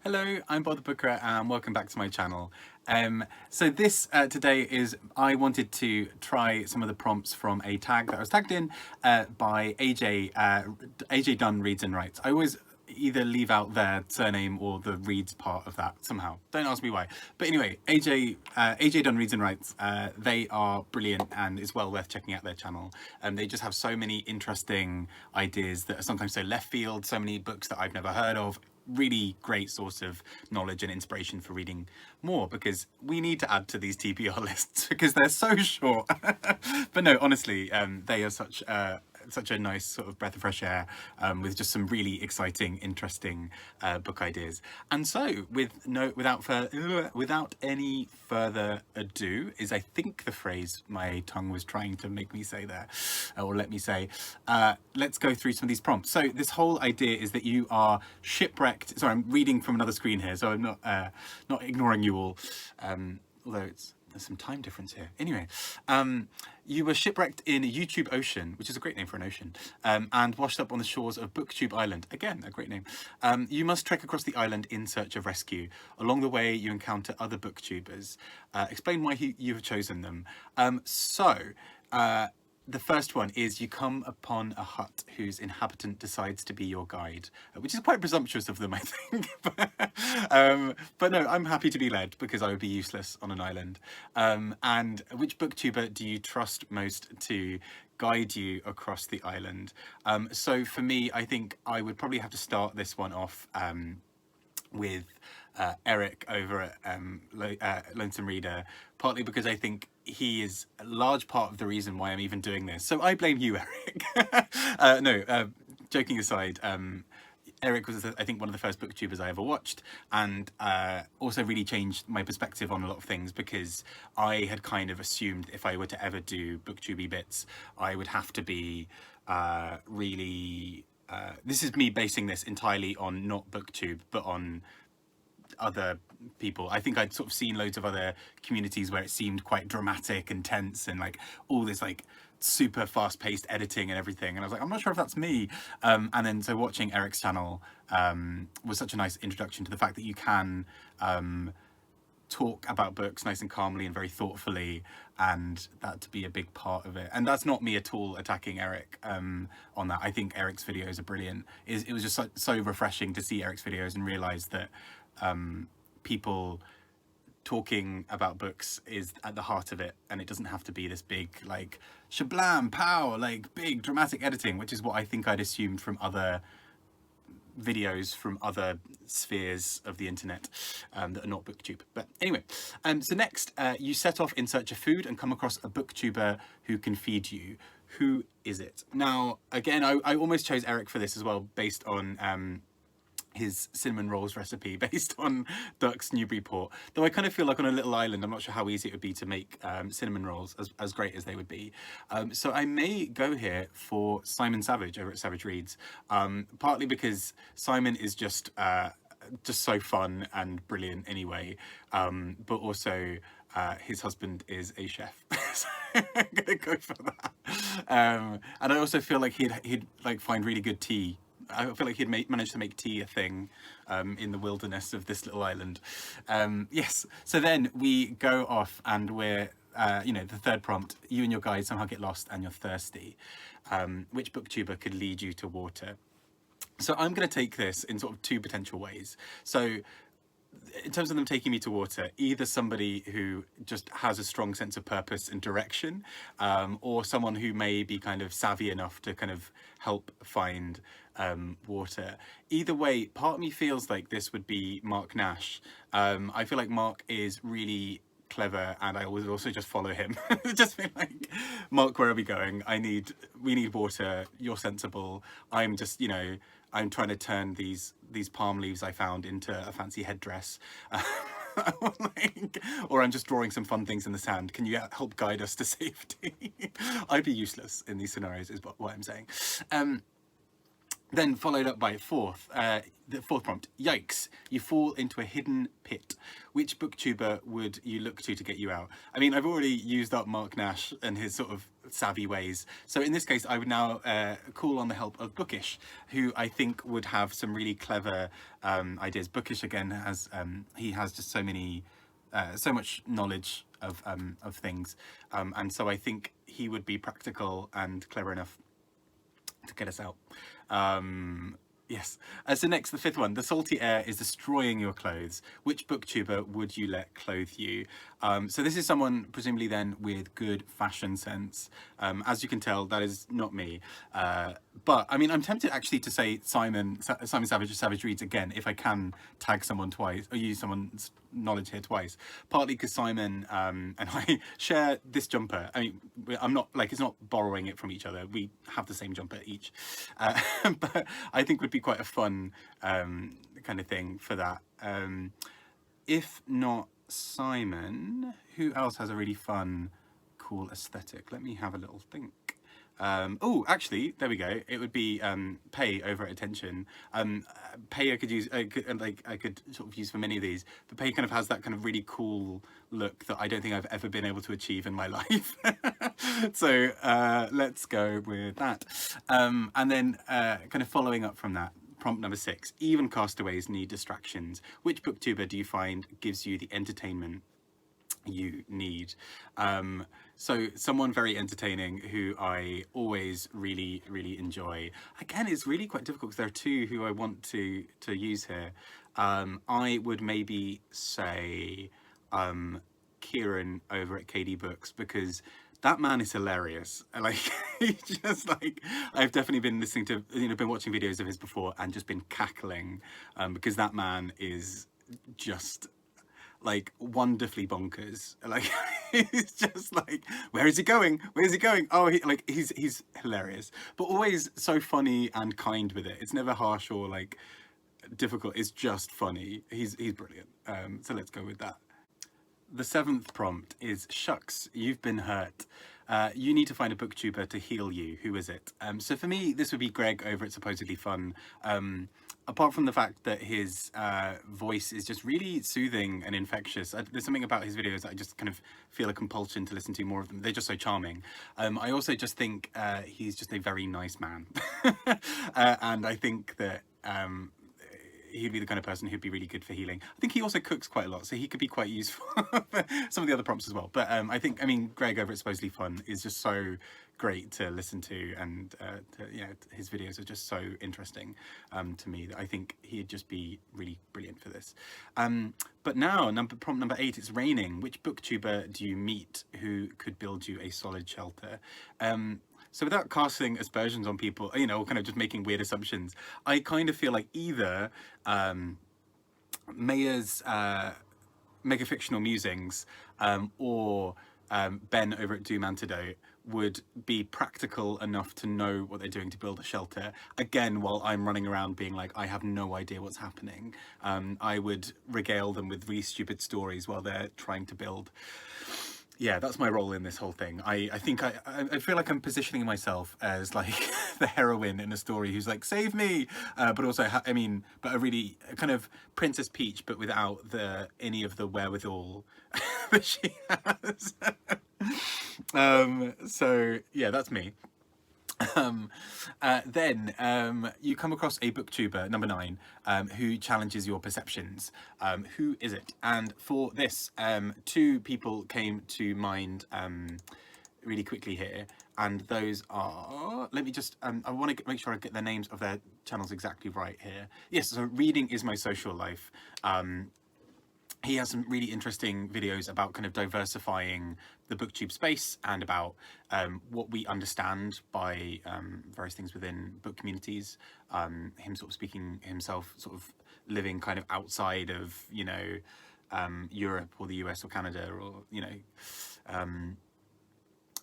Hello, I'm Bob the Booker and welcome back to my channel. So this today is, I wanted to try some of the prompts from a tag that I was tagged in by AJ, AJ Dunn Reads and Writes. I always either leave out their surname or the reads part of that somehow. Don't ask me why. But anyway, AJ Dunn Reads and Writes, they are brilliant and it's well worth checking out their channel. They just have so many interesting ideas that are sometimes so left field, so many books that I've never heard of. Really great source of knowledge and inspiration for reading more, because we need to add to these TBR lists because they're so short. But no, honestly, they are such a nice sort of breath of fresh air, with just some really exciting, interesting book ideas. And so, without any further ado, is I think the phrase my tongue was trying to make me say there, or let me say. Let's go through some of these prompts. So this whole idea is that you are shipwrecked. Sorry, I'm reading from another screen here, so I'm not ignoring you all, although there's some time difference here. Anyway, you were shipwrecked in a YouTube ocean, which is a great name for an ocean, and washed up on the shores of BookTube Island. Again, a great name. You must trek across the island in search of rescue. Along the way, you encounter other BookTubers. Explain why you have chosen them. The first one is you come upon a hut whose inhabitant decides to be your guide, which is quite presumptuous of them, I think. But no, I'm happy to be led because I would be useless on an island. And which booktuber do you trust most to guide you across the island? So for me, I think I would probably have to start this one off with Eric over at Lonesome Reader, partly because I think he is a large part of the reason why I'm even doing this. So I blame you, Eric. Joking aside, Eric was, I think, one of the first booktubers I ever watched, and also really changed my perspective on a lot of things, because I had kind of assumed if I were to ever do booktubey bits, I would have to be really... this is me basing this entirely on not BookTube, but on other people. I think I'd sort of seen loads of other communities where it seemed quite dramatic and tense and like all this like super fast-paced editing and everything, and I was like, I'm not sure if that's me. And then so watching Eric's channel was such a nice introduction to the fact that you can talk about books nice and calmly and very thoughtfully, and that to be a big part of it. And that's not me at all attacking Eric on that. I think Eric's videos are brilliant. It was just so refreshing to see Eric's videos and realize that people talking about books is at the heart of it, and it doesn't have to be this big like shablam pow like big dramatic editing, which is what I think I'd assumed from other videos from other spheres of the internet that are not BookTube. But anyway, so next you set off in search of food and come across a booktuber who can feed you. Who is it? Now again, I almost chose Eric for this as well, based on his cinnamon rolls recipe based on Duck's Newburyport. Though I kind of feel like on a little island, I'm not sure how easy it would be to make cinnamon rolls as great as they would be. So I may go here for Simon Savage over at Savage Reads, partly because Simon is just so fun and brilliant anyway, but also his husband is a chef. So I'm gonna go for that. And I also feel like he'd like find really good tea. I feel like he'd managed to make tea a thing in the wilderness of this little island. Yes, so then we go off and we're, the third prompt, you and your guide somehow get lost and you're thirsty. Which booktuber could lead you to water? So I'm going to take this in sort of two potential ways. So in terms of them taking me to water, either somebody who just has a strong sense of purpose and direction, or someone who may be kind of savvy enough to kind of help find water. Either way, part of me feels like this would be Mark Nash. I feel like Mark is really clever, and I would also just follow him. Just be like, Mark, where are we going? We need water. You're sensible. I'm just, I'm trying to turn these palm leaves I found into a fancy headdress. Or I'm just drawing some fun things in the sand. Can you help guide us to safety? I'd be useless in these scenarios, is what I'm saying. Then followed up by the fourth prompt. Yikes, you fall into a hidden pit. Which booktuber would you look to get you out? I mean, I've already used up Mark Nash and his sort of savvy ways. So in this case, I would now call on the help of Bookish, who I think would have some really clever ideas. Bookish again has he has just so many so much knowledge of things, and so I think he would be practical and clever enough to get us out. Yes. So next, the fifth one. The salty air is destroying your clothes. Which booktuber would you let clothe you? So this is someone presumably then with good fashion sense. As you can tell, that is not me. But I mean, I'm tempted actually to say Simon Savage of Savage Reads again, if I can tag someone twice or use someone's knowledge here twice. Partly because Simon and I share this jumper. I mean, I'm not like, it's not borrowing it from each other. We have the same jumper each. But I think would be quite a fun kind of thing for that. If not Simon, who else has a really fun, cool aesthetic? Let me have a little think. Oh, actually, there we go. It would be Pay over at Attention. Pay I could use, I could sort of use for many of these, but Pay kind of has that kind of really cool look that I don't think I've ever been able to achieve in my life. So let's go with that. And then kind of following up from that, prompt number 6, even castaways need distractions. Which booktuber do you find gives you the entertainment you need? So someone very entertaining who I always really enjoy. Again, it's really quite difficult because there are two who I want to use here. I would maybe say Kieran over at KD Books, because that man is hilarious. Like, he just like, I've definitely been listening to, been watching videos of his before and just been cackling, because that man is just like wonderfully bonkers. Like, he's just like, where is he going? Where's he going? Oh, he's hilarious, but always so funny and kind with it. It's never harsh or like difficult. It's just funny. He's brilliant. So let's go with that. The 7th prompt is, shucks, you've been hurt. You need to find a booktuber to heal you. Who is it? So for me, this would be Greg over at Supposedly Fun. Apart from the fact that his voice is just really soothing and infectious. There's something about his videos that I just kind of feel a compulsion to listen to more of them. They're just so charming. I also just think he's just a very nice man. And I think that he'd be the kind of person who'd be really good for healing. I think he also cooks quite a lot, so he could be quite useful for some of the other prompts as well. But I mean, Greg over at Supposedly Fun is just so great to listen to, and his videos are just so interesting to me that I think he'd just be really brilliant for this. But now, prompt number 8, it's raining. Which booktuber do you meet who could build you a solid shelter? So without casting aspersions on people, or kind of just making weird assumptions, I kind of feel like either Maya's Mega Fictional Musings or Ben over at Doom Antidote would be practical enough to know what they're doing to build a shelter. Again, while I'm running around being like, I have no idea what's happening. I would regale them with really stupid stories while they're trying to build. Yeah, that's my role in this whole thing. I think I feel like I'm positioning myself as like the heroine in a story who's like, save me, but also but a really kind of Princess Peach, but without any of the wherewithal that she has. So yeah, that's me. Then you come across a booktuber, number 9, who challenges your perceptions. Who is it? And for this, 2 people came to mind really quickly here, and those are, let me just, I want to make sure I get the names of their channels exactly right here. Yes, so Reading is My Social Life. He has some really interesting videos about kind of diversifying the BookTube space and about what we understand by various things within book communities. Him sort of speaking himself, sort of living kind of outside of, Europe or the US or Canada, or,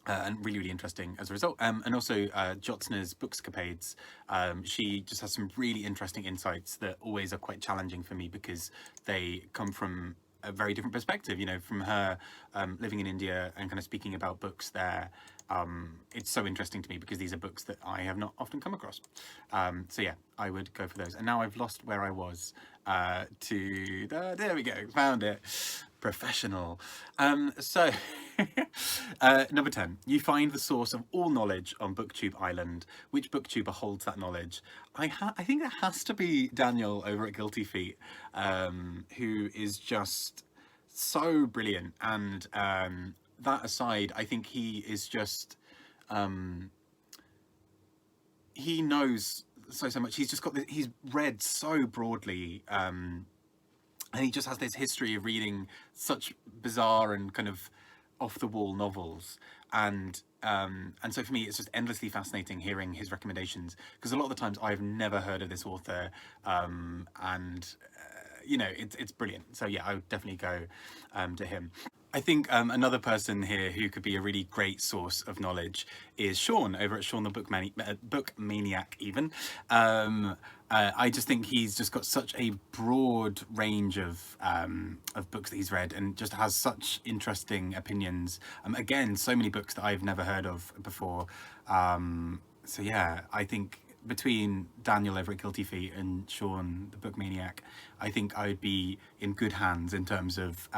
and really interesting as a result. And also Jyotsna's Bookscapades. She just has some really interesting insights that always are quite challenging for me, because they come from a very different perspective, from her living in India and kind of speaking about books there. It's so interesting to me because these are books that I have not often come across. So yeah, I would go for those. And now I've lost where I was there we go, found it. Professional. So, number 10. You find the source of all knowledge on BookTube Island. Which BookTuber holds that knowledge? I think it has to be Daniel over at Guilty Feet, who is just so brilliant. And that aside, I think he is just... he knows so much. He's just got he's read so broadly, and he just has this history of reading such bizarre and kind of off the wall novels, and so for me it's just endlessly fascinating hearing his recommendations, because a lot of the times I've never heard of this author, and you know, it's brilliant. So yeah, I would definitely go to him. I think another person here who could be a really great source of knowledge is Sean over at Sean the Book Maniac even. I just think he's just got such a broad range of books that he's read, and just has such interesting opinions. Again, so many books that I've never heard of before. So yeah, I think between Daniel over at Guilty Feet and Sean the Book Maniac, I think I would be in good hands in terms of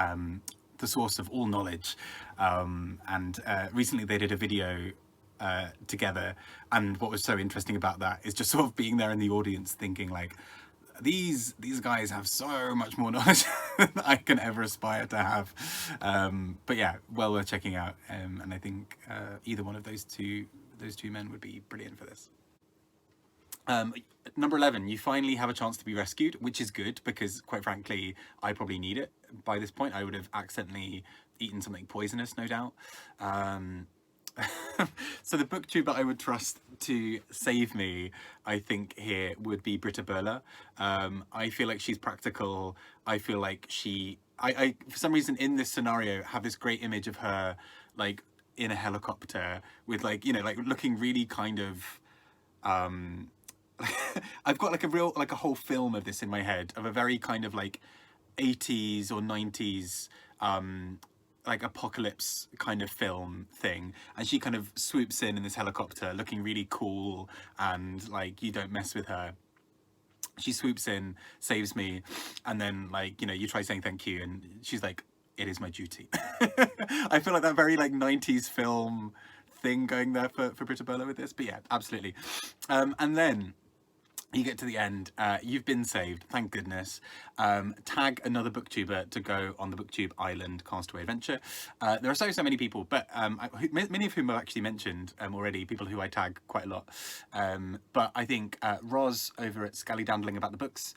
the source of all knowledge. And recently they did a video together, and what was so interesting about that is just sort of being there in the audience thinking like, these guys have so much more knowledge than I can ever aspire to have. But yeah, well worth checking out, and I think either one of those two men would be brilliant for this. Number 11, you finally have a chance to be rescued, which is good, because quite frankly I probably need it. By this point I would have accidentally eaten something poisonous, no doubt. So the booktuber I would trust to save me, I think here would be Britta Burler. I feel like she's practical. I feel like I for some reason in this scenario have this great image of her like in a helicopter with like, you know, like looking really kind of I've got like a whole film of this in my head, of a very kind of like 80s or 90s like apocalypse kind of film thing, and she kind of swoops in this helicopter looking really cool, and like, you don't mess with her. She swoops in, saves me, and then like, you know, you try saying thank you and she's like, it is my duty. I feel like that very like 90s film thing going there for Britta Burler with this. But yeah, absolutely. And then you get to the end, you've been saved, thank goodness. Tag another booktuber to go on the BookTube Island Castaway adventure. There are so many people, but many of whom I've actually mentioned already, people who I tag quite a lot. But I think Roz over at Scally Dandling About the Books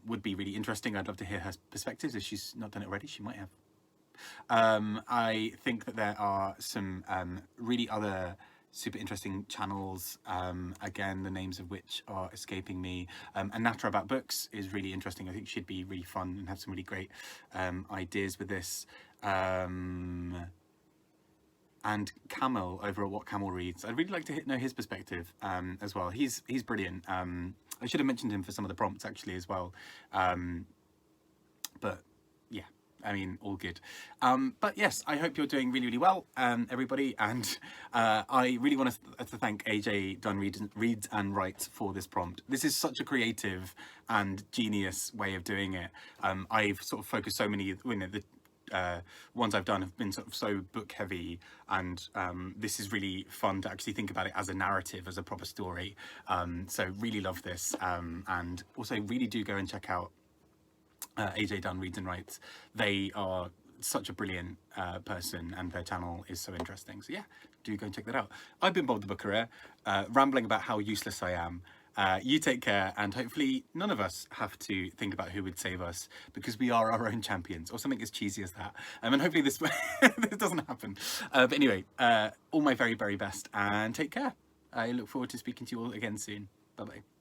would be really interesting. I'd love to hear her perspectives. If she's not done it already, she might have. I think that there are some really other super interesting channels, again, the names of which are escaping me. And Natra About Books is really interesting. I think she'd be really fun and have some really great ideas with this. And Camel over at What Camel Reads, I'd really like to know his perspective as well. He's brilliant. I should have mentioned him for some of the prompts actually as well. But yeah, I mean, all good. But yes, I hope you're doing really well, everybody, and I really want to thank AJ Dunn Reads and Writes for this prompt. This is such a creative and genius way of doing it. I've sort of focused so many, you know, the ones I've done have been sort of so book heavy, and this is really fun to actually think about it as a narrative, as a proper story. So really love this, and also really do go and check out AJ Dunn Reads and Writes. They are such a brilliant person, and their channel is so interesting. So yeah, do go and check that out. I've been Bob the Bookerer, rambling about how useless I am. You take care, and hopefully none of us have to think about who would save us, because we are our own champions, or something as cheesy as that. And hopefully this this doesn't happen. But anyway, all my very, very best, and take care. I look forward to speaking to you all again soon. Bye bye.